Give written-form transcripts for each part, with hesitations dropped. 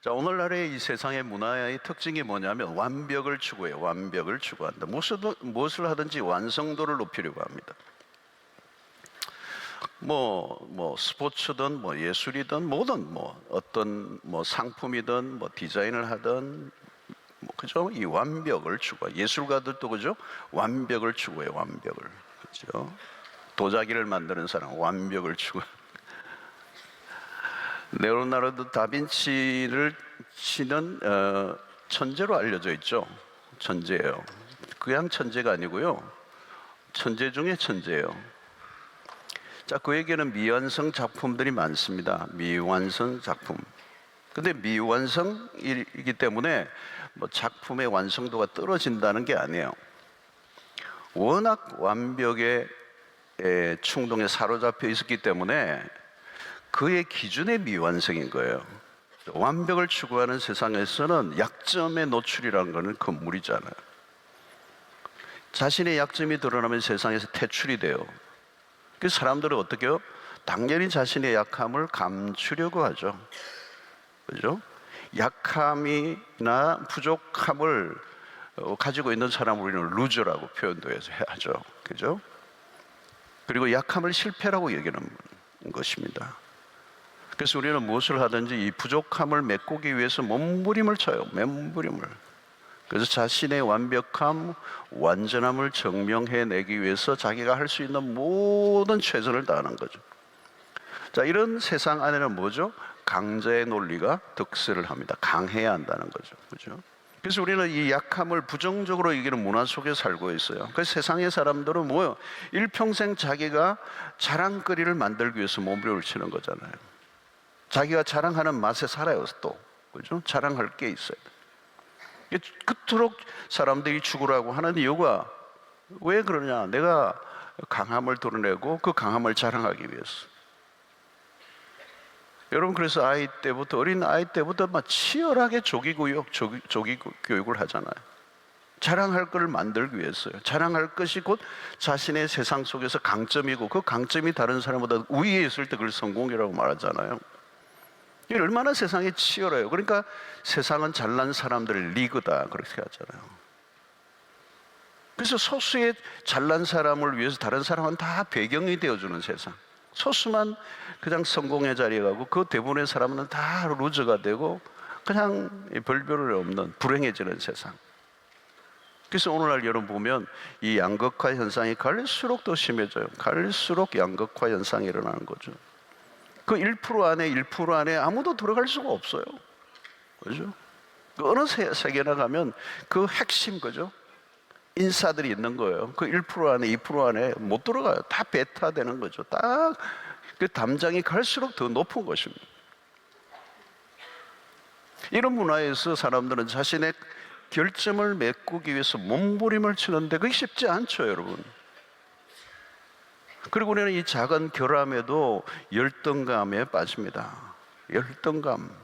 자, 오늘날의 이 세상의 문화의 특징이 뭐냐면 완벽을 추구해요. 완벽을 추구한다. 무엇을 하든지 완성도를 높이려고 합니다. 스포츠든 예술이든 뭐든 어떤 상품이든 디자인을 하든 그죠? 이 완벽을 추구해. 예술가들도 그죠? 완벽을 추구해요. 완벽을. 그죠? 도자기를 만드는 사람 완벽을 추구. 레오나르도 다빈치를 치는 천재로 알려져 있죠. 천재예요. 그냥 천재가 아니고요. 천재 중에 천재예요. 자, 그에게는 미완성 작품들이 많습니다. 미완성 작품. 근데 미완성이기 때문에 작품의 완성도가 떨어진다는 게 아니에요. 워낙 완벽의 충동에 사로잡혀 있었기 때문에 그의 기준의 미완성인 거예요. 완벽을 추구하는 세상에서는 약점의 노출이라는 것은 금물이잖아요. 자신의 약점이 드러나면 세상에서 퇴출이 돼요. 그래서 사람들은 어떻게 해요? 당연히 자신의 약함을 감추려고 하죠. 그죠? 약함이나 부족함을 가지고 있는 사람을 우리는 루저라고 표현도 해서 하죠. 그죠? 그리고 약함을 실패라고 얘기하는 것입니다. 그래서 우리는 무엇을 하든지 이 부족함을 메꾸기 위해서 몸부림을 쳐요. 몸부림을. 그래서 자신의 완벽함, 완전함을 증명해내기 위해서 자기가 할 수 있는 모든 최선을 다하는 거죠. 자, 이런 세상 안에는 뭐죠? 강자의 논리가 득세를 합니다. 강해야 한다는 거죠. 그죠? 그래서 우리는 이 약함을 부정적으로 이기는 문화 속에 살고 있어요. 그래서 세상의 사람들은 뭐요? 일평생 자기가 자랑거리를 만들기 위해서 몸부림을 치는 거잖아요. 자기가 자랑하는 맛에 살아요, 또. 그죠? 자랑할 게 있어요. 그토록 사람들이 죽으라고 하는 이유가 왜 그러냐? 내가 강함을 드러내고 그 강함을 자랑하기 위해서. 여러분, 그래서 어린 아이 때부터 막 치열하게 조기 교육을 하잖아요. 자랑할 것을 만들기 위해서요. 자랑할 것이 곧 자신의 세상 속에서 강점이고 그 강점이 다른 사람보다 우위에 있을 때 그걸 성공이라고 말하잖아요. 이게 얼마나 세상이 치열해요. 그러니까 세상은 잘난 사람들의 리그다 그렇게 하잖아요. 그래서 소수의 잘난 사람을 위해서 다른 사람은 다 배경이 되어주는 세상. 소수만 그냥 성공의 자리에 가고 그 대부분의 사람은 다 루저가 되고 그냥 별별 없는 불행해지는 세상. 그래서 오늘날 여러분 보면 이 양극화 현상이 갈수록 더 심해져요. 갈수록 양극화 현상이 일어나는 거죠. 그 1% 안에 아무도 들어갈 수가 없어요. 그죠? 어느 세계나 가면 그 핵심, 그죠? 인사들이 있는 거예요. 그 1% 안에, 2% 안에 못 들어가요. 다 베타되는 거죠. 딱 그 담장이 갈수록 더 높은 것입니다. 이런 문화에서 사람들은 자신의 결점을 메꾸기 위해서 몸부림을 치는데 그게 쉽지 않죠, 여러분. 그리고 우리는 이 작은 결함에도 열등감에 빠집니다. 열등감.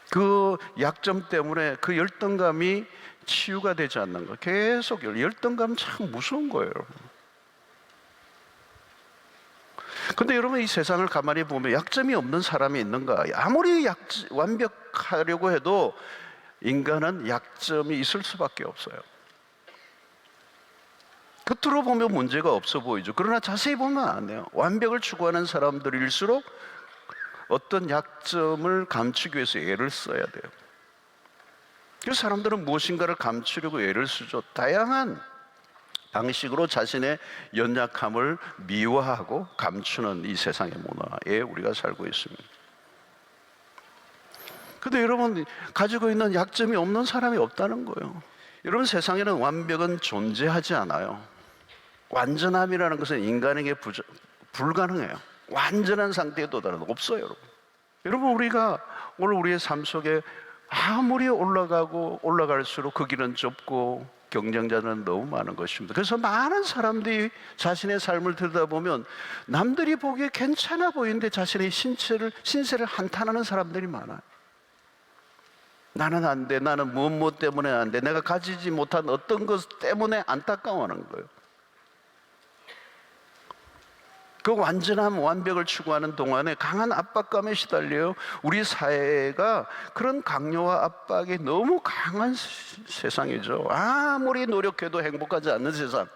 그 약점 때문에 그 열등감이 치유가 되지 않는 거. 계속 열등감 참 무서운 거예요, 여러분. 근데 여러분, 이 세상을 가만히 보면 약점이 없는 사람이 있는가? 아무리 완벽하려고 해도 인간은 약점이 있을 수밖에 없어요. 겉으로 보면 문제가 없어 보이죠. 그러나 자세히 보면 안 돼요. 완벽을 추구하는 사람들일수록 어떤 약점을 감추기 위해서 애를 써야 돼요. 그래서 사람들은 무엇인가를 감추려고 애를 쓰죠. 다양한 방식으로 자신의 연약함을 미화하고 감추는 이 세상의 문화에 우리가 살고 있습니다. 근데 여러분, 가지고 있는 약점이 없는 사람이 없다는 거예요. 여러분, 세상에는 완벽은 존재하지 않아요. 완전함이라는 것은 인간에게 불가능해요. 완전한 상태에 도달은 없어요, 여러분. 여러분, 우리가 오늘 우리의 삶 속에 아무리 올라갈수록 그 길은 좁고 경쟁자는 너무 많은 것입니다. 그래서 많은 사람들이 자신의 삶을 들여다보면 남들이 보기에 괜찮아 보이는데 자신의 신세를 한탄하는 사람들이 많아요. 나는 안 돼. 나는 무엇 때문에 안 돼. 내가 가지지 못한 어떤 것 때문에 안타까워하는 거예요. 그 완전함, 완벽을 추구하는 동안에 강한 압박감에 시달려요. 우리 사회가 그런 강요와 압박이 너무 강한 세상이죠. 아무리 노력해도 행복하지 않는 세상.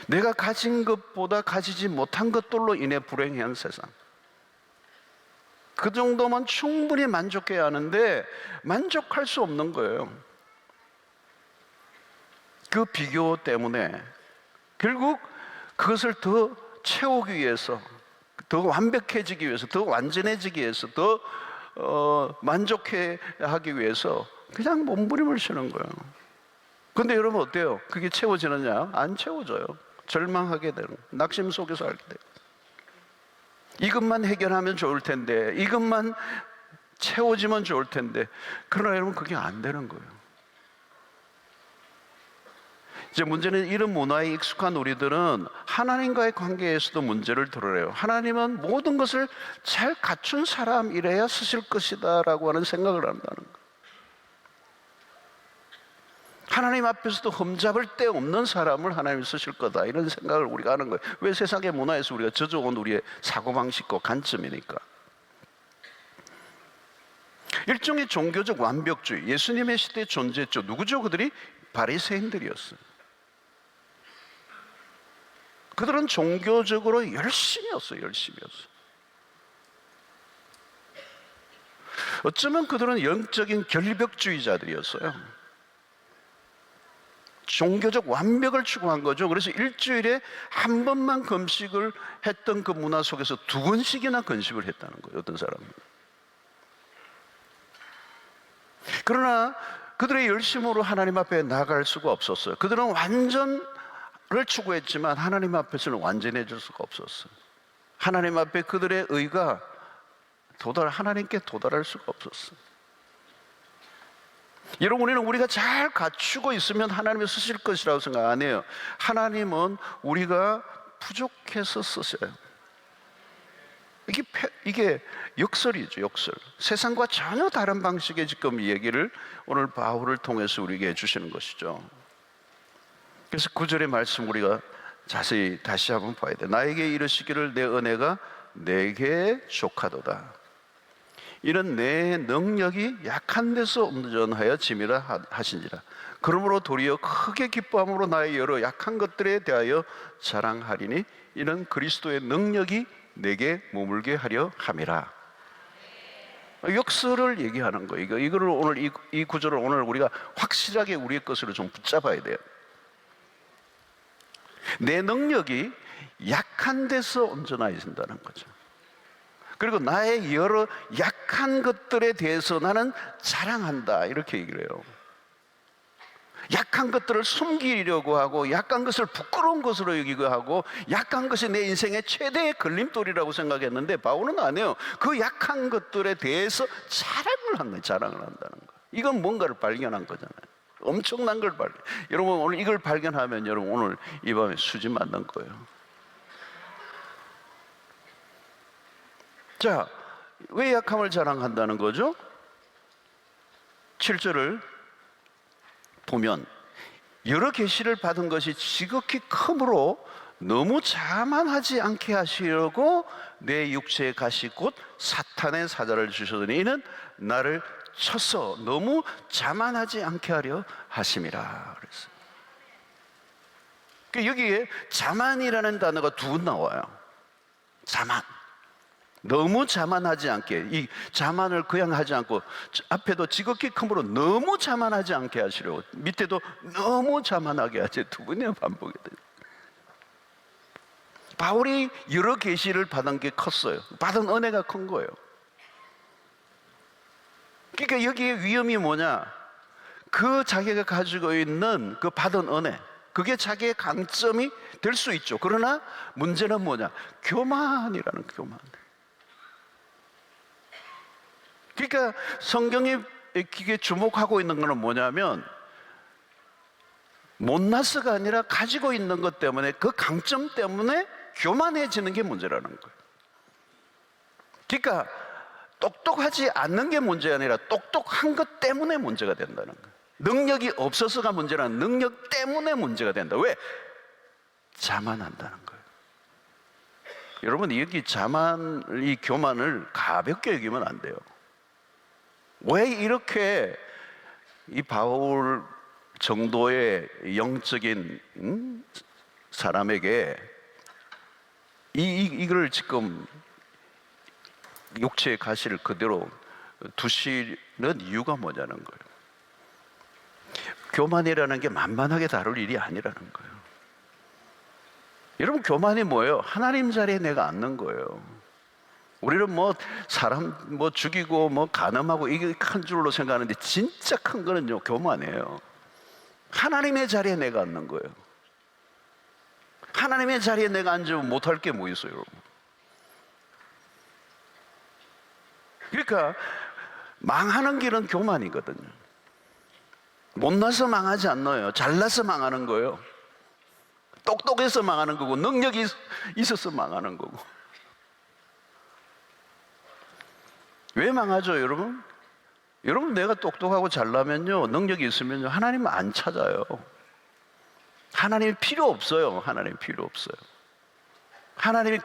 내가 가진 것보다 가지지 못한 것들로 인해 불행한 세상. 그 정도면 충분히 만족해야 하는데 만족할 수 없는 거예요. 그 비교 때문에 결국 그것을 더 채우기 위해서, 더 완벽해지기 위해서, 더 완전해지기 위해서, 더 만족해 하기 위해서 그냥 몸부림을 치는 거예요. 근데 여러분 어때요? 그게 채워지느냐? 안 채워져요. 절망하게 되는, 낙심 속에서 알게 돼요. 이것만 해결하면 좋을 텐데, 이것만 채워지면 좋을 텐데, 그러나 여러분 그게 안 되는 거예요. 이제 문제는 이런 문화에 익숙한 우리들은 하나님과의 관계에서도 문제를 드러내요. 하나님은 모든 것을 잘 갖춘 사람이래야 쓰실 것이다 라고 하는 생각을 한다는 거예요. 하나님 앞에서도 흠잡을 데 없는 사람을 하나님이 쓰실 거다, 이런 생각을 우리가 하는 거예요. 왜? 세상의 문화에서 우리가 젖어온 우리의 사고방식과 관점이니까. 일종의 종교적 완벽주의, 예수님의 시대에 존재했죠. 누구죠? 그들이 바리새인들이었어요. 그들은 종교적으로 열심이었어요. 어쩌면 그들은 영적인 결벽주의자들이었어요. 종교적 완벽을 추구한 거죠. 그래서 일주일에 한 번만 금식을 했던 그 문화 속에서 2번씩이나 금식을 했다는 거예요. 어떤 사람은. 그러나 그들의 열심으로 하나님 앞에 나아갈 수가 없었어요. 그들은 완전을 추구했지만 하나님 앞에서는 완전해질 수가 없었어요. 하나님 앞에 그들의 의가 하나님께 도달할 수가 없었어요. 여러분, 우리가 잘 갖추고 있으면 하나님이 쓰실 것이라고 생각 안 해요. 하나님은 우리가 부족해서 쓰셔요. 이게 역설이죠, 역설. 세상과 전혀 다른 방식의 지금 얘기를 오늘 바울을 통해서 우리에게 해주시는 것이죠. 그래서 9절의 말씀 우리가 자세히 다시 한번 봐야 돼. 나에게 이르시기를 내 은혜가 내게 족하도다. 이는 내 능력이 약한 데서 온전하여 짐이라 하시니라. 그러므로 도리어 크게 기뻐함으로 나의 여러 약한 것들에 대하여 자랑하리니 이는 그리스도의 능력이 내게 머물게 하려 함이라. 역설을 얘기하는 거예요. 이거를 오늘 이 구절을 오늘 우리가 확실하게 우리의 것으로 좀 붙잡아야 돼요. 내 능력이 약한 데서 온전해진다는 거죠. 그리고 나의 여러 약한 것들에 대해서 나는 자랑한다, 이렇게 얘기를 해요. 약한 것들을 숨기려고 하고, 약한 것을 부끄러운 것으로 여기고 하고, 약한 것이 내 인생의 최대의 걸림돌이라고 생각했는데 바울은 안 해요. 그 약한 것들에 대해서 자랑을 한다는 거예요. 이건 뭔가를 발견한 거잖아요. 엄청난 걸 발견. 여러분 오늘 이걸 발견하면 여러분 오늘 이 밤에 수지 맞는 거예요. 자, 왜 약함을 자랑한다는 거죠? 7절을 보면 여러 계시를 받은 것이 지극히 크므로 너무 자만하지 않게 하시려고 내 육체의 가시 곧 사탄의 사자를 주셨으니 이는 나를 쳐서 너무 자만하지 않게 하려 하심이라 그랬어요. 여기에 자만이라는 단어가 2번 나와요. 자만. 너무 자만하지 않게, 이 자만을 그냥 하지 않고 앞에도 지극히 크므로 너무 자만하지 않게 하시려고, 밑에도 너무 자만하게 하지, 2번이나 반복이 돼요. 바울이 여러 계시를 받은 게 컸어요. 받은 은혜가 큰 거예요. 그러니까 여기에 위험이 뭐냐? 그 자기가 가지고 있는 그 받은 은혜, 그게 자기의 강점이 될 수 있죠. 그러나 문제는 뭐냐? 교만이라는 교만. 그러니까 성경이 이게 주목하고 있는 것은 뭐냐면 못나서가 아니라 가지고 있는 것 때문에, 그 강점 때문에 교만해지는 게 문제라는 거예요. 그러니까 똑똑하지 않는 게 문제가 아니라 똑똑한 것 때문에 문제가 된다는 거예요. 능력이 없어서가 문제라, 능력 때문에 문제가 된다. 왜? 자만한다는 거예요. 여러분, 여기 이 교만을 가볍게 여기면 안 돼요. 왜 이렇게 이 바울 정도의 영적인 사람에게 이걸 지금 육체의 가시를 그대로 두시는 이유가 뭐냐는 거예요. 교만이라는 게 만만하게 다룰 일이 아니라는 거예요. 여러분, 교만이 뭐예요? 하나님 자리에 내가 앉는 거예요. 우리는 사람 죽이고 간음하고 이게 큰 줄로 생각하는데 진짜 큰 거는요, 교만이에요. 하나님의 자리에 내가 앉는 거예요. 하나님의 자리에 내가 앉으면 못할 게 뭐 있어요, 여러분? 그러니까 망하는 길은 교만이거든요. 못나서 망하지 않나요? 잘나서 망하는 거예요. 똑똑해서 망하는 거고, 능력이 있어서 망하는 거고. 왜 망하죠, 여러분? 여러분, 내가 똑똑하고 잘나면요, 능력이 있으면요, 하나님 안 찾아요. 하나님 필요 없어요. 하나님 필요 없어요. 하나님이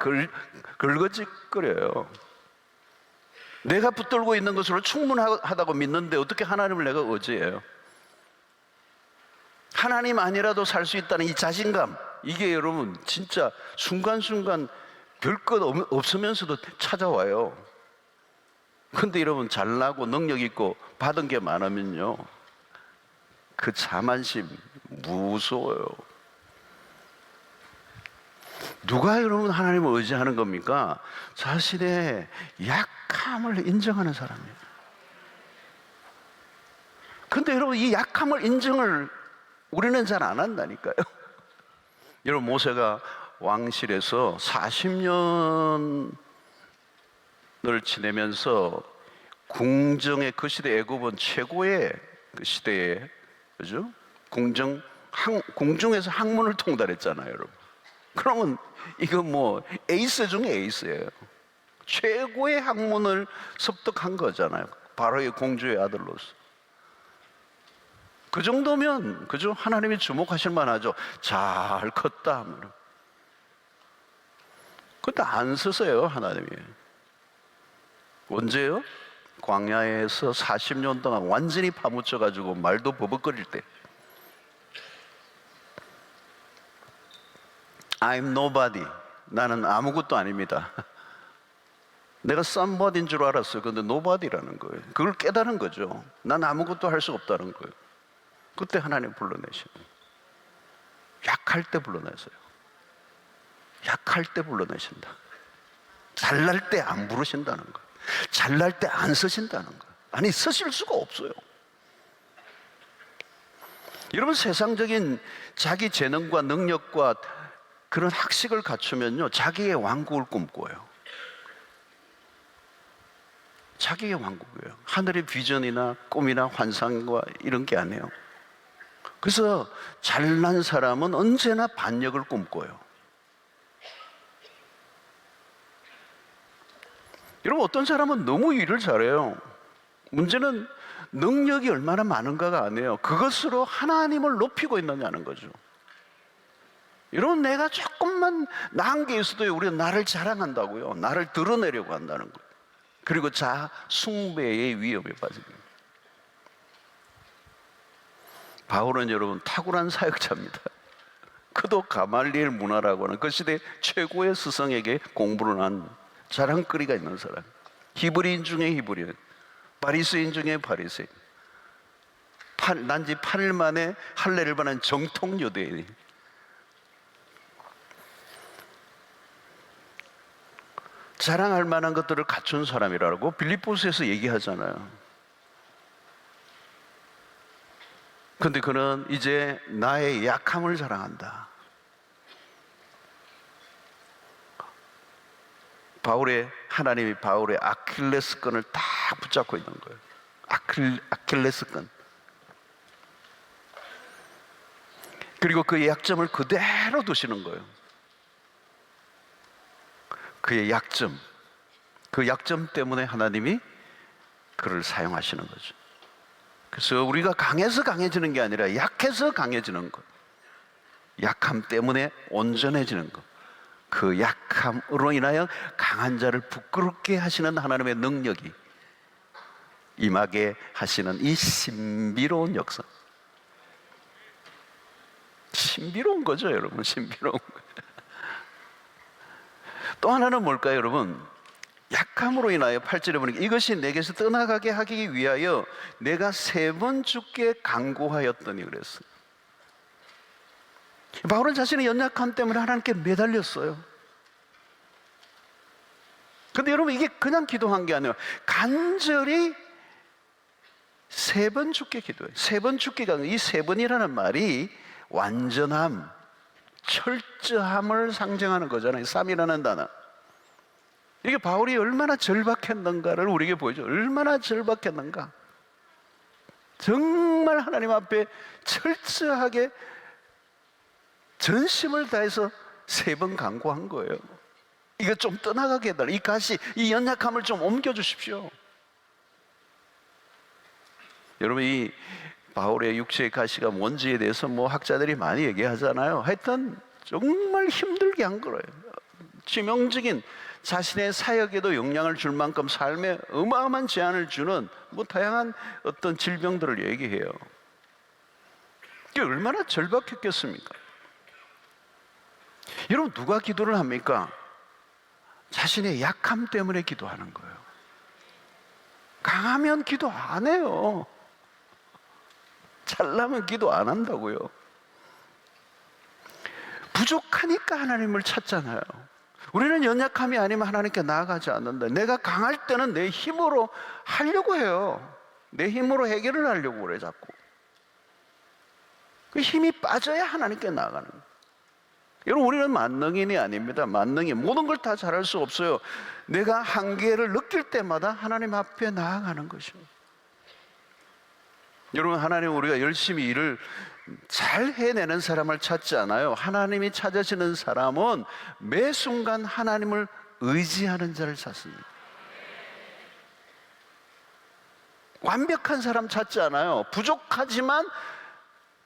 걸거짓거려요. 내가 붙들고 있는 것으로 충분하다고 믿는데 어떻게 하나님을 내가 의지해요? 하나님 아니라도 살 수 있다는 이 자신감, 이게 여러분 진짜 순간순간 별것 없으면서도 찾아와요. 근데 여러분, 잘나고 능력 있고 받은 게 많으면요, 그 자만심 무서워요. 누가 여러분 하나님을 의지하는 겁니까? 자신의 약함을 인정하는 사람이에요. 근데 여러분, 이 약함을 인정을 우리는 잘 안 한다니까요. 여러분, 모세가 왕실에서 40년을 지내면서 궁정의, 그 시대 애굽은 최고의 그 시대에, 그죠? 궁중에서 학문을 통달했잖아요, 여러분. 그러면 이거 에이스 중에 에이스예요. 최고의 학문을 습득한 거잖아요. 바로의 공주의 아들로서. 그 정도면, 그죠? 하나님이 주목하실 만하죠. 잘 컸다 하면. 그때 안 쓰세요, 하나님이. 언제요? 광야에서 40년 동안 완전히 파묻혀가지고 말도 버벅거릴 때. I'm nobody. 나는 아무것도 아닙니다. 내가 somebody인 줄 알았어요. 근데 nobody라는 거예요. 그걸 깨달은 거죠. 난 아무것도 할 수 없다는 거예요. 그때 하나님 불러내시는 거예요. 약할 때 불러내세요. 약할 때 불러내신다. 잘날 때 안 부르신다는 거예요. 잘날 때 안 쓰신다는 거예요. 아니, 쓰실 수가 없어요. 여러분, 세상적인 자기 재능과 능력과 그런 학식을 갖추면요, 자기의 왕국을 꿈꿔요. 자기의 왕국이에요. 하늘의 비전이나 꿈이나 환상과 이런 게 아니에요. 그래서 잘난 사람은 언제나 반역을 꿈꿔요. 여러분, 어떤 사람은 너무 일을 잘해요. 문제는 능력이 얼마나 많은가가 아니에요. 그것으로 하나님을 높이고 있느냐는 거죠. 여러분, 내가 조금만 나은 게 있어도 우리가 나를 자랑한다고요. 나를 드러내려고 한다는 거예요. 그리고 숭배의 위험에 빠집니다. 바울은 여러분 탁월한 사역자입니다. 그도 가말리엘 문화라고 하는 그 시대 최고의 스승에게 공부를 한 자랑거리가 있는 사람. 히브리인 중에 히브리인, 바리새인 중에 바리새인. 난지 8일 만에 할례를 받은 정통 유대인. 자랑할 만한 것들을 갖춘 사람이라고 빌립보서에서 얘기하잖아요. 근데 그는 이제 나의 약함을 자랑한다. 하나님이 바울의 아킬레스건을 다 붙잡고 있는 거예요. 아킬레스건. 그리고 그의 약점을 그대로 두시는 거예요. 그의 약점, 그 약점 때문에 하나님이 그를 사용하시는 거죠. 그래서 우리가 강해서 강해지는 게 아니라 약해서 강해지는 것. 약함 때문에 온전해지는 것, 그 약함으로 인하여 강한 자를 부끄럽게 하시는 하나님의 능력이 임하게 하시는 이 신비로운 역사. 신비로운 거죠, 여러분. 신비로운 거예요. 또 하나는 뭘까요, 여러분? 약함으로 인하여 8절에 보니까 이것이 내게서 떠나가게 하기 위하여 내가 3번 주께 간구하였더니 그랬어요. 바울은 자신의 연약함 때문에 하나님께 매달렸어요. 근데 여러분, 이게 그냥 기도한 게 아니라 간절히 3번 주께 기도해요. 3번 주께가, 이 3번이라는 말이 완전함, 철저함을 상징하는 거잖아요. 3이라는 단어. 이게 바울이 얼마나 절박했는가를 우리에게 보여줘. 얼마나 절박했는가. 정말 하나님 앞에 철저하게 전심을 다해서 3번 간구한 거예요. 이거 좀 떠나가게 해달라. 이 가시, 이 연약함을 좀 옮겨주십시오. 여러분, 이 바울의 육체의 가시가 뭔지에 대해서 뭐 학자들이 많이 얘기하잖아요. 하여튼 정말 힘들게 한 거예요. 치명적인, 자신의 사역에도 영향을 줄 만큼 삶에 어마어마한 제한을 주는 뭐 다양한 어떤 질병들을 얘기해요. 이게 얼마나 절박했겠습니까? 여러분, 누가 기도를 합니까? 자신의 약함 때문에 기도하는 거예요. 강하면 기도 안 해요. 잘나면 기도 안 한다고요. 부족하니까 하나님을 찾잖아요. 우리는 연약함이 아니면 하나님께 나아가지 않는다. 내가 강할 때는 내 힘으로 하려고 해요. 내 힘으로 해결을 하려고 그래 자꾸. 그 힘이 빠져야 하나님께 나아가는 거예요. 여러분, 우리는 만능인이 아닙니다. 만능인, 모든 걸 다 잘할 수 없어요. 내가 한계를 느낄 때마다 하나님 앞에 나아가는 것이요. 여러분, 하나님, 우리가 열심히 일을 잘 해내는 사람을 찾지 않아요. 하나님이 찾으시는 사람은 매 순간 하나님을 의지하는 자를 찾습니다. 완벽한 사람 찾지 않아요. 부족하지만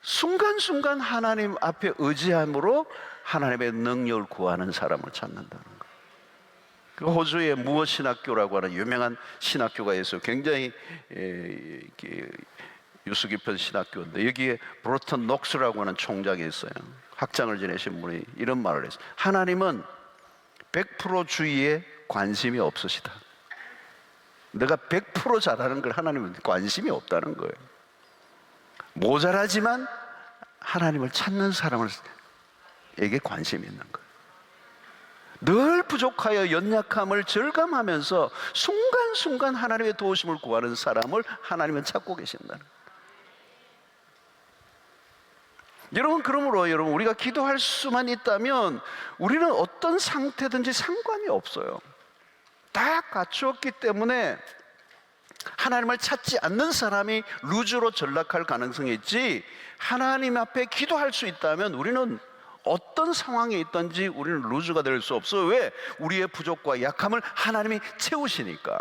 순간순간 하나님 앞에 의지함으로 하나님의 능력을 구하는 사람을 찾는다는 거예요. 그 호주의 무어 신학교라고 하는 유명한 신학교가 있어요. 굉장히 유수 깊은 신학교인데, 여기에 브로턴 녹스라고 하는 총장이 있어요. 학장을 지내신 분이 이런 말을 했어요. 하나님은 100% 주의에 관심이 없으시다. 내가 100% 잘하는 걸 하나님은 관심이 없다는 거예요. 모자라지만 하나님을 찾는 사람에게 관심이 있는 거예요. 늘 부족하여 연약함을 절감하면서 순간순간 하나님의 도우심을 구하는 사람을 하나님은 찾고 계신다는 거예요. 여러분, 그러므로 여러분, 우리가 기도할 수만 있다면 우리는 어떤 상태든지 상관이 없어요. 다 갖추었기 때문에 하나님을 찾지 않는 사람이 루즈로 전락할 가능성이 있지, 하나님 앞에 기도할 수 있다면 우리는 어떤 상황에 있든지 우리는 루즈가 될 수 없어요. 왜? 우리의 부족과 약함을 하나님이 채우시니까.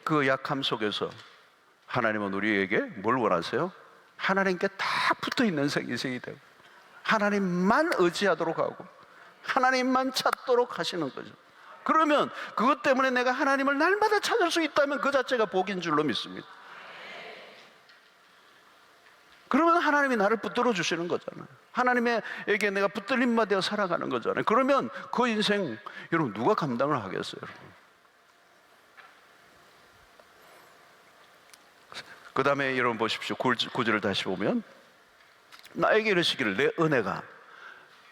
그 약함 속에서 하나님은 우리에게 뭘 원하세요? 하나님께 딱 붙어있는 인생이 되고 하나님만 의지하도록 하고 하나님만 찾도록 하시는 거죠. 그러면 그것 때문에 내가 하나님을 날마다 찾을 수 있다면 그 자체가 복인 줄로 믿습니다. 그러면 하나님이 나를 붙들어 주시는 거잖아요. 하나님에게 내가 붙들림마 되어 살아가는 거잖아요. 그러면 그 인생, 여러분, 누가 감당을 하겠어요, 여러분? 그 다음에 여러분 보십시오. 9절을 다시 보면, 나에게 이르시기를 내 은혜가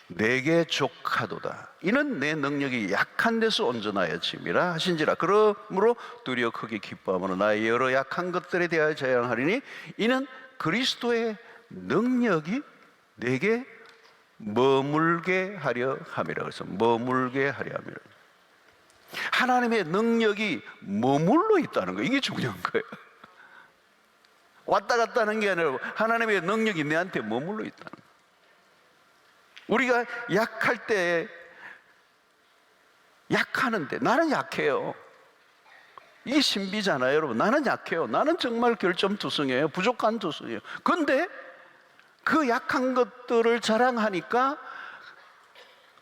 내게 족하도다. 이는 내 능력이 약한 데서 온전하여 짐이라 하신지라. 그러므로 두려워 크게 기뻐함으로 나의 여러 약한 것들에 대하여 자랑하리니 이는 그리스도의 능력이 내게 머물게 하려 함이라. 그래서 머물게 하려 함이라. 하나님의 능력이 머물러 있다는 거예요. 이게 중요한 거예요. 왔다 갔다 하는 게 아니라 하나님의 능력이 내한테 머물러 있다는 거예요. 우리가 약할 때 약하는데, 나는 약해요. 이게 신비잖아요, 여러분. 나는 약해요. 나는 정말 결점투성이에요. 부족한 투성이에요. 그런데 그 약한 것들을 자랑하니까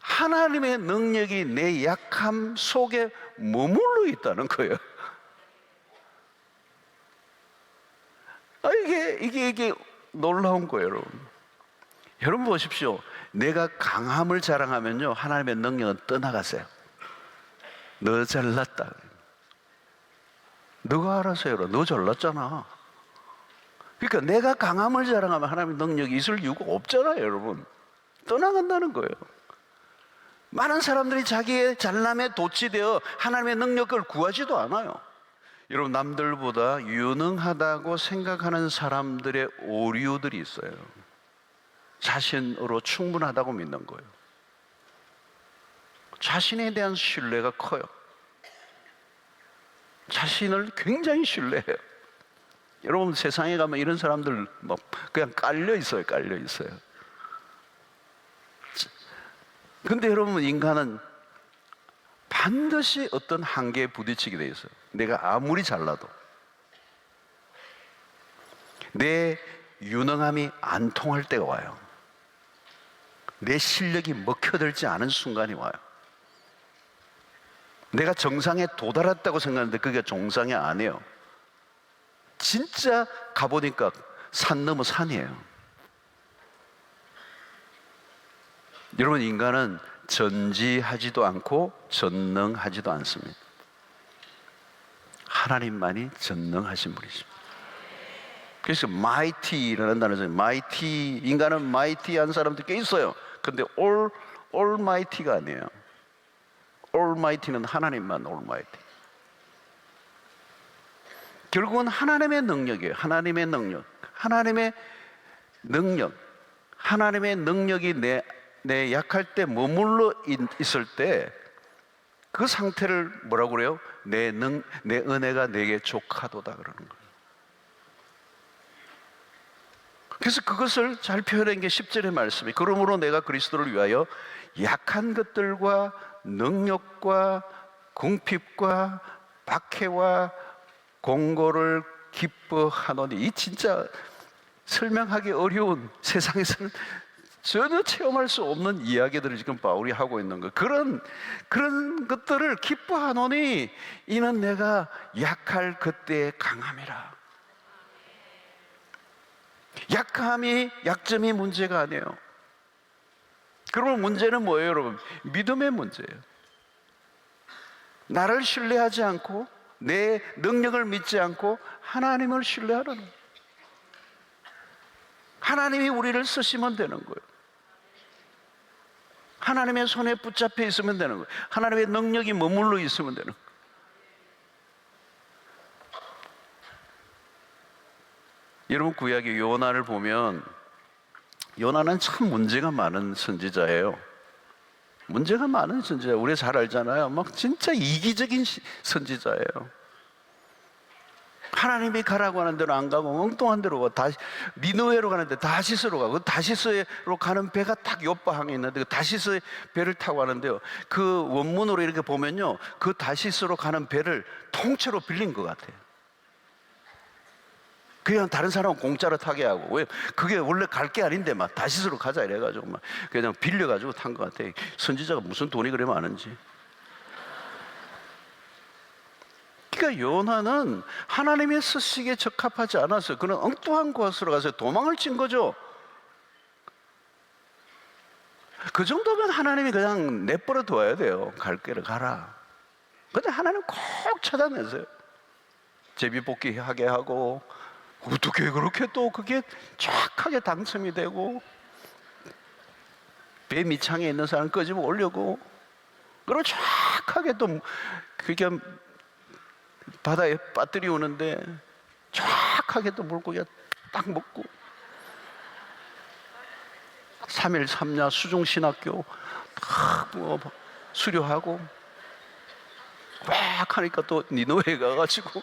하나님의 능력이 내 약함 속에 머물러 있다는 거예요. 이게 놀라운 거예요, 여러분. 여러분 보십시오. 내가 강함을 자랑하면요, 하나님의 능력은 떠나가세요. 너 잘났다. 너가 알아서 해라. 너 잘났잖아. 그러니까 내가 강함을 자랑하면 하나님의 능력이 있을 이유가 없잖아요, 여러분. 떠나간다는 거예요. 많은 사람들이 자기의 잘남에 도취되어 하나님의 능력을 구하지도 않아요. 여러분, 남들보다 유능하다고 생각하는 사람들의 오류들이 있어요. 자신으로 충분하다고 믿는 거예요. 자신에 대한 신뢰가 커요. 자신을 굉장히 신뢰해요. 여러분, 세상에 가면 이런 사람들 그냥 깔려 있어요. 깔려 있어요. 근데 여러분, 인간은 반드시 어떤 한계에 부딪히게 돼 있어요. 내가 아무리 잘나도 내 유능함이 안 통할 때가 와요. 내 실력이 먹혀들지 않은 순간이 와요. 내가 정상에 도달했다고 생각하는데 그게 정상이 아니에요. 진짜 가보니까 산 넘어 산이에요. 여러분, 인간은 전지하지도 않고 전능하지도 않습니다. 하나님만이 전능하신 분이십니다. 그래서 mighty라는 단어죠. mighty, 인간은 mighty한 사람들 꽤 있어요. 근데 almighty가 아니에요. almighty는 하나님만 almighty. 결국은 하나님의 능력이에요. 하나님의 능력. 하나님의 능력. 하나님의 능력이 내 약할 때 머물러 있을 때 그 상태를 뭐라고 그래요? 내 은혜가 내게 족하도다 그러는 거예요. 그래서 그것을 잘 표현한 게 10절의 말씀이, 그러므로 내가 그리스도를 위하여 약한 것들과 능력과 궁핍과 박해와 공고를 기뻐하노니. 이 진짜 설명하기 어려운, 세상에서는 전혀 체험할 수 없는 이야기들을 지금 바울이 하고 있는 거예요. 그런 것들을 기뻐하노니 이는 내가 약할 그때의 강함이라. 약점이 문제가 아니에요. 그러면 문제는 뭐예요, 여러분? 믿음의 문제예요. 나를 신뢰하지 않고 내 능력을 믿지 않고 하나님을 신뢰하라는 거예요. 하나님이 우리를 쓰시면 되는 거예요. 하나님의 손에 붙잡혀 있으면 되는 거예요. 하나님의 능력이 머물러 있으면 되는 거예요. 여러분, 구약의 요나를 보면 요나는 참 문제가 많은 선지자예요. 문제가 많은 선지자, 우리 잘 알잖아요. 막 진짜 이기적인 선지자예요. 하나님이 가라고 하는 대로 안 가고 엉뚱한 데로 가. 니느웨로 가는데 다시스로 가고, 다시스로 가는 배가 딱 옆방에 있는데 그 다시스의 배를 타고 가는데요, 그 원문으로 이렇게 보면요, 그 다시스로 가는 배를 통째로 빌린 것 같아요. 그냥 다른 사람은 공짜로 타게 하고, 왜? 그게 원래 갈 게 아닌데 막 다시스로 가자 이래가지고 막 그냥 빌려가지고 탄 것 같아요. 선지자가 무슨 돈이 그래 많은지. 그러니까 요나는 하나님의 쓰시기에 적합하지 않았어요. 그는 엉뚱한 곳으로 가서 도망을 친 거죠. 그 정도면 하나님이 그냥 내버려 둬야 돼요. 갈 길을 가라. 근데 하나님 꼭 찾아내세요. 제비뽑기 하게 하고, 어떻게 그렇게 또 그게 쫙하게 당첨이 되고, 배 밑창에 있는 사람 끄집어 올려고, 그리고 쫙하게 또 그게 바다에 빠뜨리 오는데 쫙하게 또 물고기가 딱 먹고, 3일 3야 수중신학교 딱 수료하고 꽉 하니까 또 니느웨에 가가지고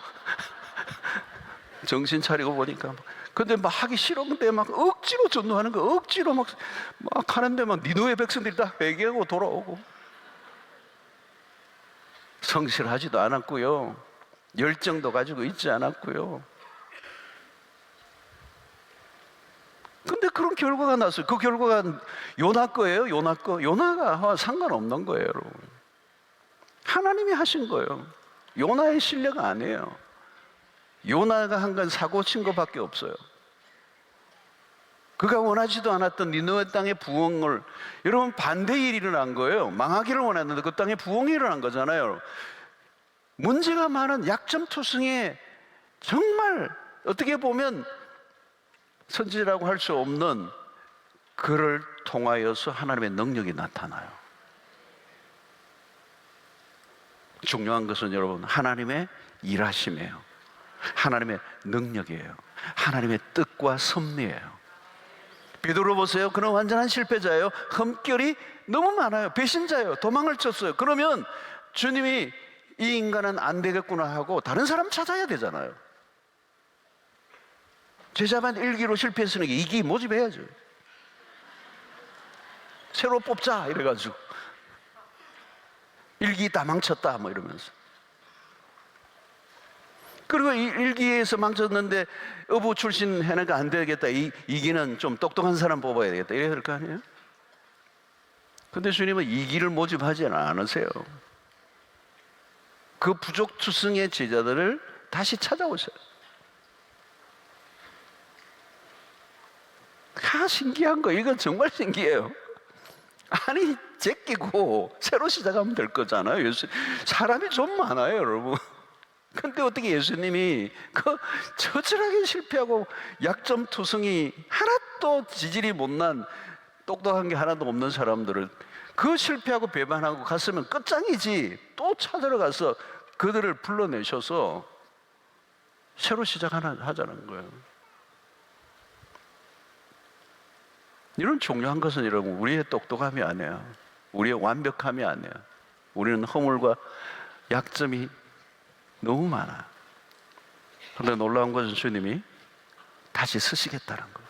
정신 차리고 보니까, 근데 막 하기 싫었는데 막 억지로 전도하는 거, 억지로 막 하는데 막 니느웨 백성들이 다 회개하고 돌아오고. 성실하지도 않았고요, 열정도 가지고 있지 않았고요. 근데 그런 결과가 났어요. 그 결과가 요나 거예요? 요나 거? 요나가 상관없는 거예요, 여러분. 하나님이 하신 거예요. 요나의 실력 아니에요. 요나가 한 건 사고 친 것밖에 없어요. 그가 원하지도 않았던 니느웨 땅의 부흥을, 여러분, 반대의 일이 일어난 거예요. 망하기를 원했는데 그 땅에 부흥이 일어난 거잖아요. 문제가 많은 약점투성에 정말 어떻게 보면 선지자라고 할 수 없는 그를 통하여서 하나님의 능력이 나타나요. 중요한 것은 여러분, 하나님의 일하심이에요. 하나님의 능력이에요. 하나님의 뜻과 섭리예요. 베드로 보세요. 그는 완전한 실패자예요. 흠결이 너무 많아요. 배신자예요. 도망을 쳤어요. 그러면 주님이 이 인간은 안 되겠구나 하고 다른 사람 찾아야 되잖아요. 제자만 1기로 실패했으니까 2기 모집해야죠. 새로 뽑자 이래가지고 1기 다 망쳤다 뭐 이러면서. 그리고 1기에서 망쳤는데 어부 출신 해내가 안 되겠다. 2기는 좀 똑똑한 사람 뽑아야 되겠다. 이래야 될 거 아니에요? 근데 주님은 2기를 모집하지 않으세요. 그 부족투성의 제자들을 다시 찾아오셔요. 신기한 거, 이건 정말 신기해요. 아니, 제끼고 새로 시작하면 될 거잖아요. 사람이 좀 많아요, 여러분. 근데 어떻게 예수님이 그 처절하게 실패하고 약점투성이 하나도 지질이 못난 똑똑한 게 하나도 없는 사람들을 그 실패하고 배반하고 갔으면 끝장이지, 또 찾으러 가서 그들을 불러내셔서 새로 시작하자는 거예요. 이런 중요한 것은 여러분, 우리의 똑똑함이 아니에요. 우리의 완벽함이 아니에요. 우리는 허물과 약점이 너무 많아요. 그런데 놀라운 것은 주님이 다시 쓰시겠다는 거예요.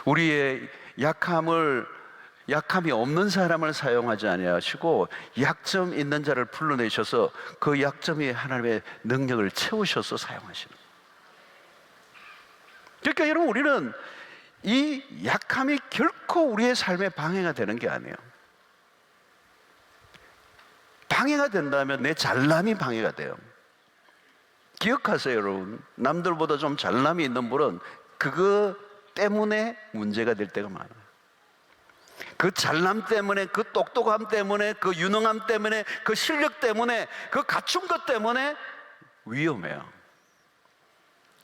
우리의 약함이 없는 사람을 사용하지 아니하시고 약점 있는 자를 불러내셔서 그 약점이 하나님의 능력을 채우셔서 사용하시는 거예요. 그러니까 여러분, 우리는 이 약함이 결코 우리의 삶에 방해가 되는 게 아니에요. 방해가 된다면 내 잘남이 방해가 돼요. 기억하세요, 여러분. 남들보다 좀 잘남이 있는 분은 그거 때문에 문제가 될 때가 많아요. 그 잘남 때문에, 그 똑똑함 때문에, 그 유능함 때문에, 그 실력 때문에, 그 갖춘 것 때문에 위험해요.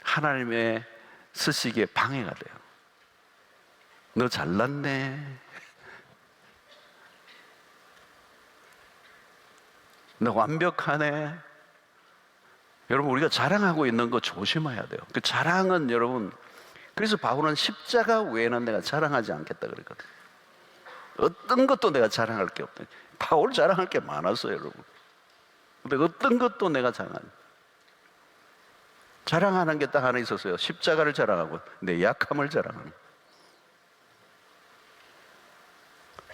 하나님의 쓰시기에 방해가 돼요. 너 잘났네, 너 완벽하네. 여러분, 우리가 자랑하고 있는 거 조심해야 돼요. 그 자랑은 여러분, 그래서 바울은 십자가 외에는 내가 자랑하지 않겠다 그랬거든요. 어떤 것도 내가 자랑할 게 없다. 바울 자랑할 게 많았어요, 여러분. 근데 어떤 것도 내가 자랑하는 게 딱 하나 있었어요. 십자가를 자랑하고 내 약함을 자랑하는.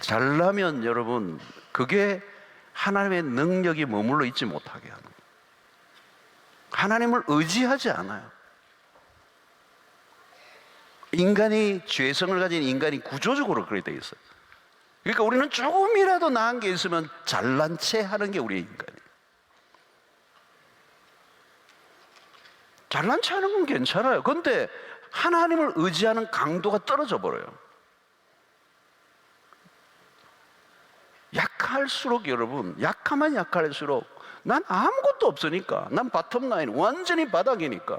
잘나면 여러분, 그게 하나님의 능력이 머물러 있지 못하게 하는 거예요. 하나님을 의지하지 않아요. 인간이, 죄성을 가진 인간이 구조적으로 그렇게 되어 있어요. 그러니까 우리는 조금이라도 나은 게 있으면 잘난 체 하는 게 우리의 인간이에요. 잘난 체 하는 건 괜찮아요. 그런데 하나님을 의지하는 강도가 떨어져 버려요. 약할수록 여러분, 약하면 약할수록 난 아무것도 없으니까, 난 바텀라인, 완전히 바닥이니까,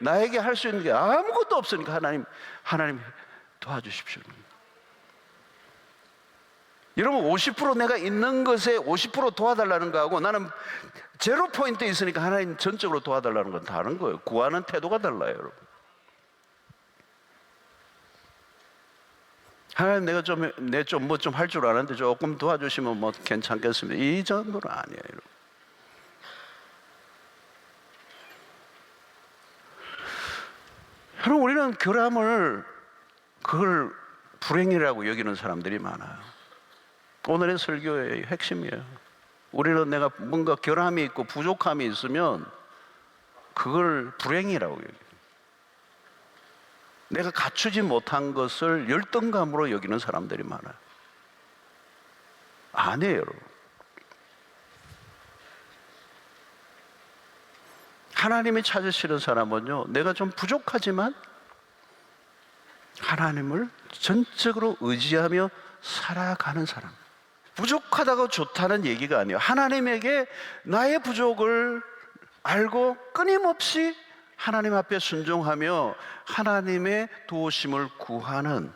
나에게 할 수 있는 게 아무것도 없으니까 하나님 도와주십시오. 여러분, 50% 내가 있는 것에 50% 도와달라는 거하고 나는 제로 포인트에 있으니까 하나님 전적으로 도와달라는 건 다른 거예요. 구하는 태도가 달라요, 여러분. 하나님, 내가 뭐 좀 할 줄 아는데 조금 도와주시면 뭐 괜찮겠습니다. 이 정도는 아니에요, 여러분. 여러분, 우리는 결함을, 그걸 불행이라고 여기는 사람들이 많아요. 오늘의 설교의 핵심이에요. 우리는 내가 뭔가 결함이 있고 부족함이 있으면 그걸 불행이라고 여겨요. 내가 갖추지 못한 것을 열등감으로 여기는 사람들이 많아요. 아니에요, 여러분. 하나님이 찾으시는 사람은요, 내가 좀 부족하지만 하나님을 전적으로 의지하며 살아가는 사람. 부족하다고 좋다는 얘기가 아니에요. 하나님에게 나의 부족을 알고 끊임없이 하나님 앞에 순종하며 하나님의 도우심을 구하는,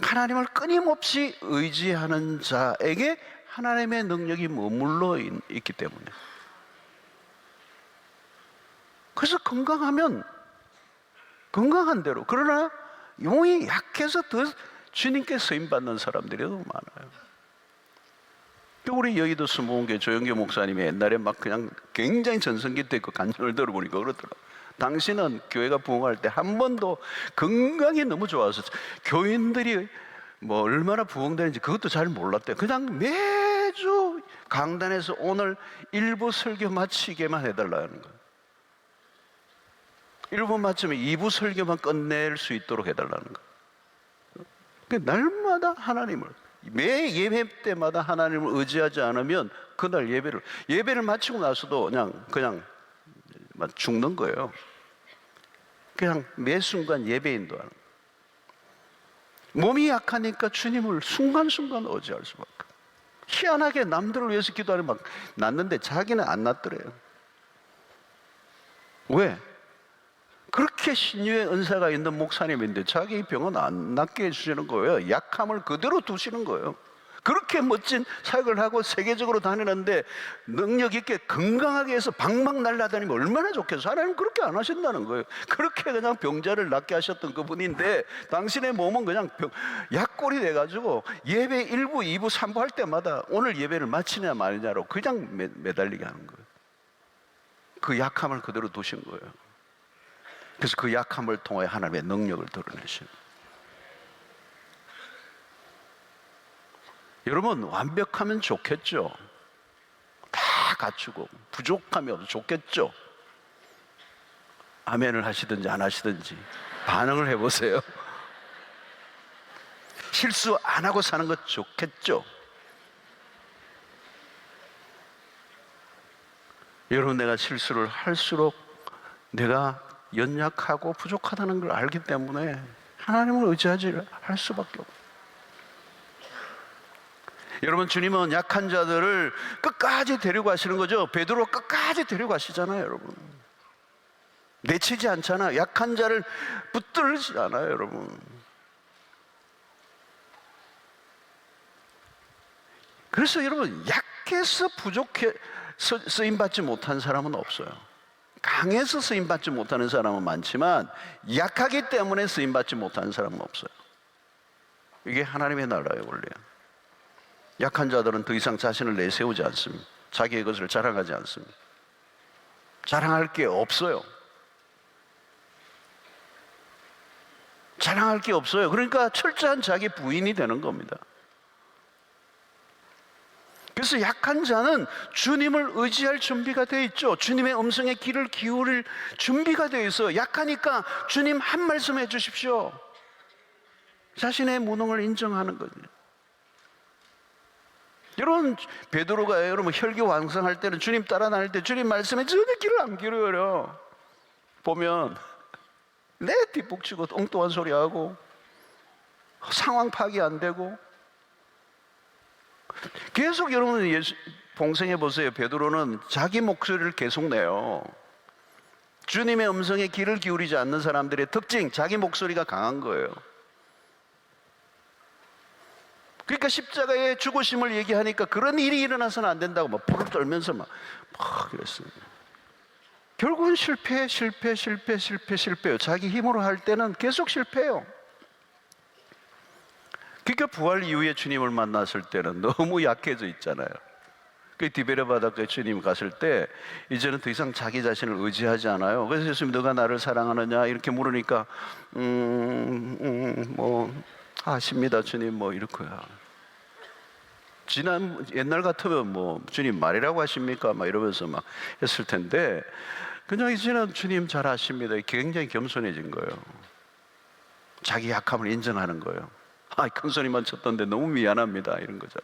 하나님을 끊임없이 의지하는 자에게 하나님의 능력이 머물러 있기 때문에. 그래서 건강하면 건강한 대로, 그러나 영이 약해서 더 주님께 쓰임받는 사람들이 너무 많아요. 우리 여의도 스모은교회 조영교 목사님이 옛날에 막 그냥 굉장히 전성기 때 그 간증을 들어보니까 그러더라고요. 당신은 교회가 부흥할 때 한 번도 건강이 너무 좋아서 교인들이 뭐 얼마나 부흥되는지 그것도 잘 몰랐대요. 그냥 매주 강단에서 오늘 일부 설교 마치게만 해달라는 거예요. 1부 마치면 2부 설교만 끝낼 수 있도록 해달라는 거예요. 날마다 하나님을, 매 예배 때마다 하나님을 의지하지 않으면 그날 예배를 마치고 나서도 그냥 죽는 거예요. 그냥 매 순간 예배인도 하는 거예요. 몸이 약하니까 주님을 순간순간 의지할 수밖에. 희한하게 남들을 위해서 기도하는 막 낫는데 자기는 안 낫더래요. 왜? 그렇게 신유의 은사가 있는 목사님인데 자기 병은 안 낫게 해주시는 거예요. 약함을 그대로 두시는 거예요. 그렇게 멋진 사역을 하고 세계적으로 다니는데 능력 있게 건강하게 해서 방방 날아다니면 얼마나 좋겠어요. 하나님 그렇게 안 하신다는 거예요. 그렇게 그냥 병자를 낫게 하셨던 그분인데 당신의 몸은 그냥 약골이 돼가지고 예배 1부, 2부, 3부 할 때마다 오늘 예배를 마치냐 마느냐로 그냥 매달리게 하는 거예요. 그 약함을 그대로 두신 거예요. 그래서 그 약함을 통해 하나님의 능력을 드러내시는. 여러분, 완벽하면 좋겠죠. 다 갖추고 부족함이 없어 좋겠죠. 아멘을 하시든지 안 하시든지 반응을 해보세요. 실수 안 하고 사는 것 좋겠죠. 여러분, 내가 실수를 할수록 내가 연약하고 부족하다는 걸 알기 때문에 하나님을 의지하지 할 수밖에 없어요. 여러분, 주님은 약한 자들을 끝까지 데리고 가시는 거죠. 베드로 끝까지 데리고 가시잖아요, 여러분. 내치지 않잖아요. 약한 자를 붙들지 않아요, 여러분. 그래서 여러분, 약해서 부족해 쓰임받지 못한 사람은 없어요. 강해서 쓰임받지 못하는 사람은 많지만 약하기 때문에 쓰임받지 못하는 사람은 없어요. 이게 하나님의 나라의 원리예요. 약한 자들은 더 이상 자신을 내세우지 않습니다. 자기의 것을 자랑하지 않습니다. 자랑할 게 없어요. 자랑할 게 없어요. 그러니까 철저한 자기 부인이 되는 겁니다. 그래서 약한 자는 주님을 의지할 준비가 되어 있죠. 주님의 음성에 귀를 기울일 준비가 되어 있어요. 약하니까 주님 한 말씀 해 주십시오. 자신의 무능을 인정하는 거죠. 여러분, 베드로가 여러분 혈기왕성할 때는 주님 따라 다닐 때 주님 말씀에 전혀 귀를 안 기울여요. 보면 내 뒷북치고 엉뚱한 소리하고 상황 파악이 안 되고 계속 여러분 봉생해 보세요. 베드로는 자기 목소리를 계속 내요. 주님의 음성에 귀를 기울이지 않는 사람들의 특징, 자기 목소리가 강한 거예요. 그러니까 십자가의 죽으심을 얘기하니까 그런 일이 일어나서는 안 된다고 막 푸르 떨면서 막 그랬어요. 결국은 실패예요. 자기 힘으로 할 때는 계속 실패해요. 그러니까 부활 이후에 주님을 만났을 때는 너무 약해져 있잖아요. 그 디베레 바닷가에 주님 갔을 때 이제는 더 이상 자기 자신을 의지하지 않아요. 그래서 예수님, 너가 나를 사랑하느냐 이렇게 물으니까 뭐 아십니다 주님, 뭐 이렇게요. 옛날 같으면 뭐 주님 말이라고 하십니까 막 이러면서 막 했을 텐데 그냥 이제는 주님 잘 아십니다. 굉장히 겸손해진 거예요. 자기 약함을 인정하는 거예요. 큰 소리만 쳤던데 너무 미안합니다, 이런 거죠.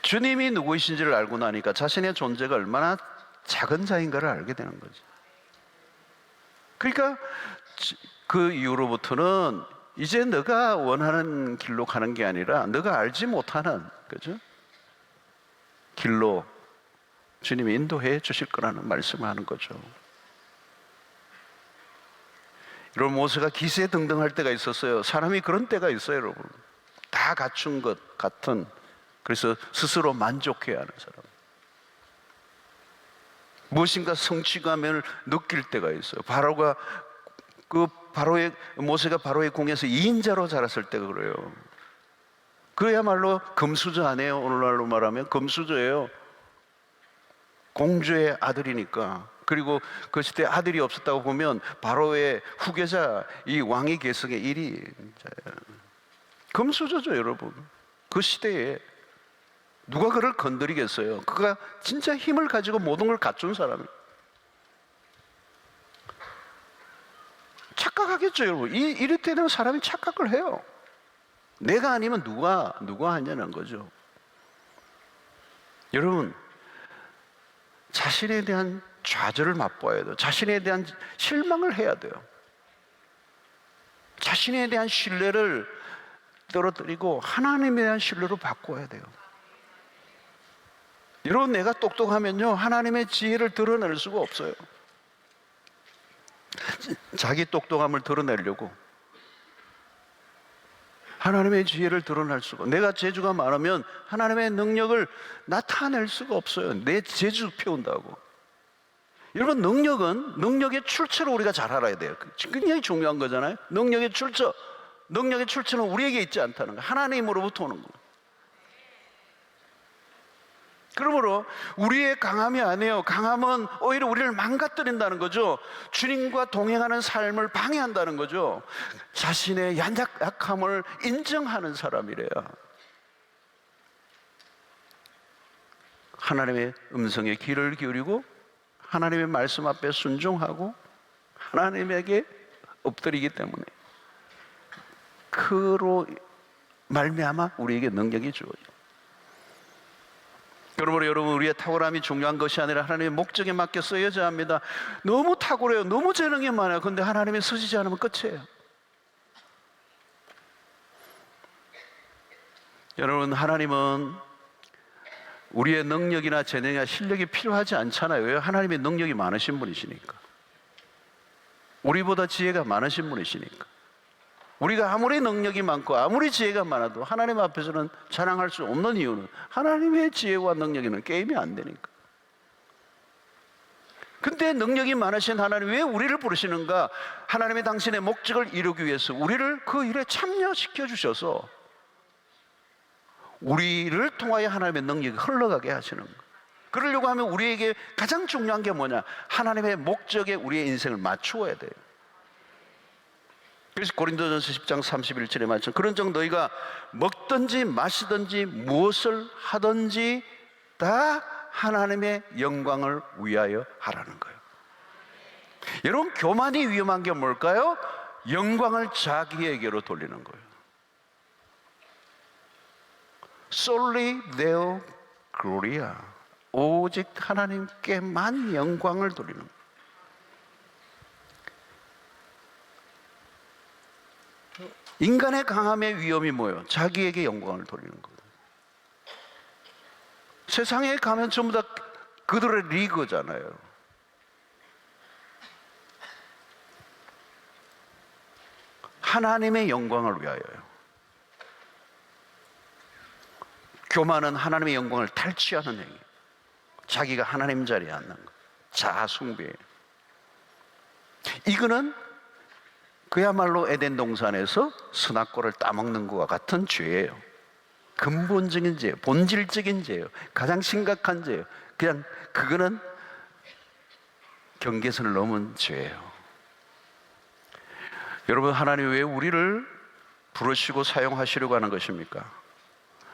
주님이 누구이신지를 알고 나니까 자신의 존재가 얼마나 작은 자인가를 알게 되는 거죠. 그러니까 그 이후로부터는 이제 너가 원하는 길로 가는 게 아니라 너가 알지 못하는, 그죠? 길로 주님이 인도해 주실 거라는 말씀을 하는 거죠. 여러분, 모세가 기세등등할 때가 있었어요. 사람이 그런 때가 있어요, 여러분. 다 갖춘 것 같은, 그래서 스스로 만족해야 하는 사람. 무엇인가 성취감을 느낄 때가 있어요. 모세가 바로의 궁에서 2인자로 자랐을 때가 그래요. 그야말로 금수저 아니에요. 오늘날로 말하면 금수저예요. 공주의 아들이니까. 그리고 그 시대 아들이 없었다고 보면 바로의 후계자, 이 왕위 계승의 1위자예요. 금수저죠, 여러분. 그 시대에 누가 그를 건드리겠어요? 그가 진짜 힘을 가지고 모든 걸 갖춘 사람이에요. 착각하겠죠, 여러분. 이럴 때는 사람이 착각을 해요. 내가 아니면 누가 하냐는 거죠. 여러분, 자신에 대한 좌절을 맛보아야 돼요. 자신에 대한 실망을 해야 돼요. 자신에 대한 신뢰를 떨어뜨리고 하나님에 대한 신뢰로 바꿔야 돼요. 여러분, 내가 똑똑하면요, 하나님의 지혜를 드러낼 수가 없어요. 자기 똑똑함을 드러내려고 하나님의 지혜를 드러낼 수가, 내가 재주가 많으면 하나님의 능력을 나타낼 수가 없어요. 내 재주 피운다고. 여러분, 능력의 출처를 우리가 잘 알아야 돼요. 굉장히 중요한 거잖아요. 능력의 출처는 우리에게 있지 않다는 거예요. 하나님으로부터 오는 거예요. 그러므로 우리의 강함이 아니에요. 강함은 오히려 우리를 망가뜨린다는 거죠. 주님과 동행하는 삶을 방해한다는 거죠. 자신의 약함을 인정하는 사람이래요. 하나님의 음성에 귀를 기울이고 하나님의 말씀 앞에 순종하고 하나님에게 엎드리기 때문에 그로 말미암아 우리에게 능력이 주어져요. 그러므로 여러분, 우리의 탁월함이 중요한 것이 아니라 하나님의 목적에 맡겨 쓰여져야 합니다. 너무 탁월해요. 너무 재능이 많아요. 그런데 하나님이 쓰시지 않으면 끝이에요. 여러분, 하나님은 우리의 능력이나 재능이나 실력이 필요하지 않잖아요. 왜? 하나님의 능력이 많으신 분이시니까. 우리보다 지혜가 많으신 분이시니까. 우리가 아무리 능력이 많고 아무리 지혜가 많아도 하나님 앞에서는 자랑할 수 없는 이유는 하나님의 지혜와 능력에는 게임이 안 되니까. 근데 능력이 많으신 하나님 왜 우리를 부르시는가? 하나님이 당신의 목적을 이루기 위해서 우리를 그 일에 참여시켜 주셔서 우리를 통하여 하나님의 능력이 흘러가게 하시는 거예요. 그러려고 하면 우리에게 가장 중요한 게 뭐냐? 하나님의 목적에 우리의 인생을 맞추어야 돼요. 그래서 고린도전서 10장 31절에 말씀, 그런즉 너희가 먹든지 마시든지 무엇을 하든지 다 하나님의 영광을 위하여 하라는 거예요. 여러분, 교만이 위험한 게 뭘까요? 영광을 자기에게로 돌리는 거예요. Solely Deo Gloria, 오직 하나님께만 영광을 돌리는 거예요. 인간의 강함의 위험이 뭐예요? 자기에게 영광을 돌리는 거예요. 세상에 가면 전부 다 그들의 리그잖아요. 하나님의 영광을 위하여요. 교만은 하나님의 영광을 탈취하는 행위. 자기가 하나님 자리에 앉는 것. 자아숭배. 이거는 그야말로 에덴 동산에서 선악과를 따먹는 것과 같은 죄예요. 근본적인 죄예요. 본질적인 죄예요. 가장 심각한 죄예요. 그냥 그거는 경계선을 넘은 죄예요. 여러분, 하나님 왜 우리를 부르시고 사용하시려고 하는 것입니까?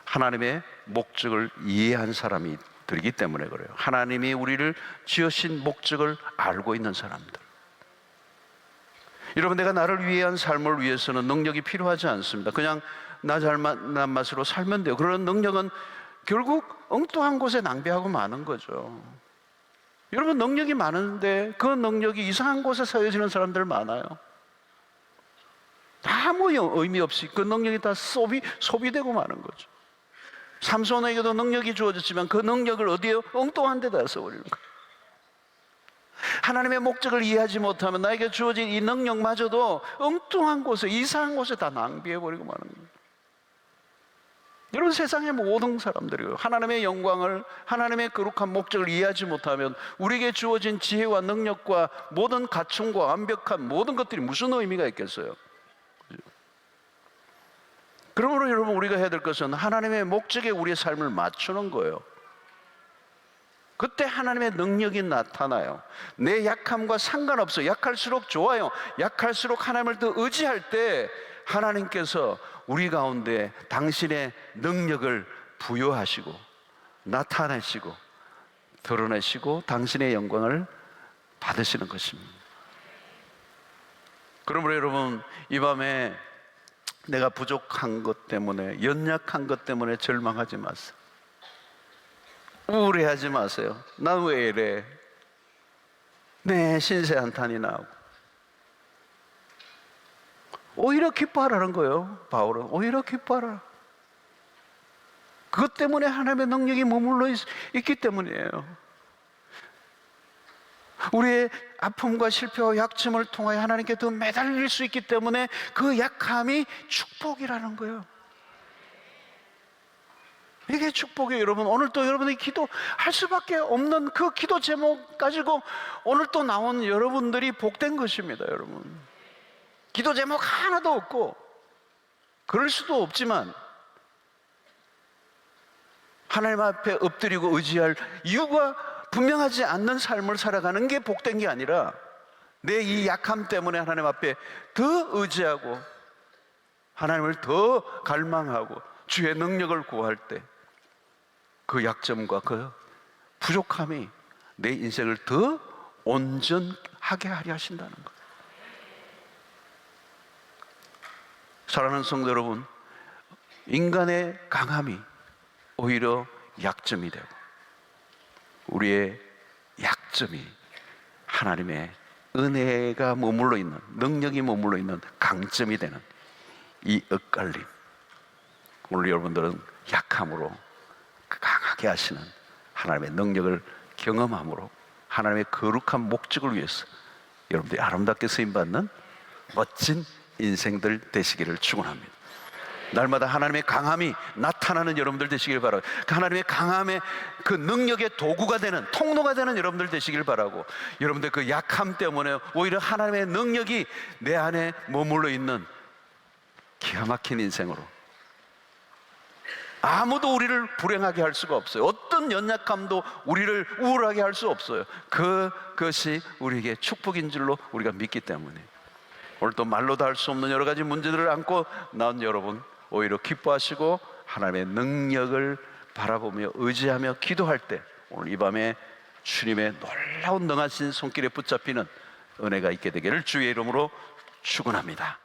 하나님의 목적을 이해한 사람이 들이기 때문에 그래요. 하나님이 우리를 지으신 목적을 알고 있는 사람들. 여러분, 내가 나를 위한 삶을 위해서는 능력이 필요하지 않습니다. 그냥 나 잘난 맛으로 살면 돼요. 그런 능력은 결국 엉뚱한 곳에 낭비하고 마는 거죠. 여러분, 능력이 많은데 그 능력이 이상한 곳에 쓰여지는 사람들 많아요. 아무 의미 없이 그 능력이 다 소비되고 마는 거죠. 삼손에게도 능력이 주어졌지만 그 능력을 어디에 엉뚱한 데다 써버리는 거예요. 하나님의 목적을 이해하지 못하면 나에게 주어진 이 능력마저도 엉뚱한 곳에, 이상한 곳에 다 낭비해버리고 마는 거예요. 여러분, 세상의 모든 사람들이요, 하나님의 영광을, 하나님의 거룩한 목적을 이해하지 못하면 우리에게 주어진 지혜와 능력과 모든 갖춤과 완벽한 모든 것들이 무슨 의미가 있겠어요? 그러므로 여러분, 우리가 해야 될 것은 하나님의 목적에 우리의 삶을 맞추는 거예요. 그때 하나님의 능력이 나타나요. 내 약함과 상관없어. 약할수록 좋아요. 약할수록 하나님을 더 의지할 때 하나님께서 우리 가운데 당신의 능력을 부여하시고 나타내시고 드러내시고 당신의 영광을 받으시는 것입니다. 그러므로 여러분, 이 밤에 내가 부족한 것 때문에, 연약한 것 때문에 절망하지 마세요. 우울해하지 마세요. 난 왜 이래? 내 신세 한탄이 나오고. 오히려 기뻐하라는 거예요. 바울은 오히려 기뻐하라. 그것 때문에 하나님의 능력이 머물러 있기 때문이에요. 우리의 아픔과 실패와 약점을 통하여 하나님께 더 매달릴 수 있기 때문에 그 약함이 축복이라는 거예요. 이게 축복이에요. 여러분, 오늘 또 여러분이 기도할 수밖에 없는 그 기도 제목 가지고 오늘 또 나온 여러분들이 복된 것입니다. 여러분, 기도 제목 하나도 없고 그럴 수도 없지만 하나님 앞에 엎드리고 의지할 이유가 분명하지 않는 삶을 살아가는 게 복된 게 아니라 내 이 약함 때문에 하나님 앞에 더 의지하고 하나님을 더 갈망하고 주의 능력을 구할 때 그 약점과 그 부족함이 내 인생을 더 온전하게 하려 하신다는 것. 사랑하는 성도 여러분, 인간의 강함이 오히려 약점이 되고 우리의 약점이 하나님의 은혜가 머물러 있는, 능력이 머물러 있는 강점이 되는 이 엇갈림. 오늘 여러분들은 약함으로 강하게 하시는 하나님의 능력을 경험함으로 하나님의 거룩한 목적을 위해서 여러분들이 아름답게 쓰임받는 멋진 인생들 되시기를 축원합니다. 날마다 하나님의 강함이 나타나는 여러분들 되시길 바라고, 하나님의 강함의 그 능력의 도구가 되는, 통로가 되는 여러분들 되시길 바라고, 여러분들 그 약함 때문에 오히려 하나님의 능력이 내 안에 머물러 있는 기가 막힌 인생으로, 아무도 우리를 불행하게 할 수가 없어요. 어떤 연약함도 우리를 우울하게 할 수 없어요. 그것이 우리에게 축복인 줄로 우리가 믿기 때문에 오늘 또 말로 다 할 수 없는 여러 가지 문제들을 안고 나온 여러분, 오히려 기뻐하시고 하나님의 능력을 바라보며 의지하며 기도할 때 오늘 이 밤에 주님의 놀라운 능하신 손길에 붙잡히는 은혜가 있게 되기를 주의 이름으로 축원합니다.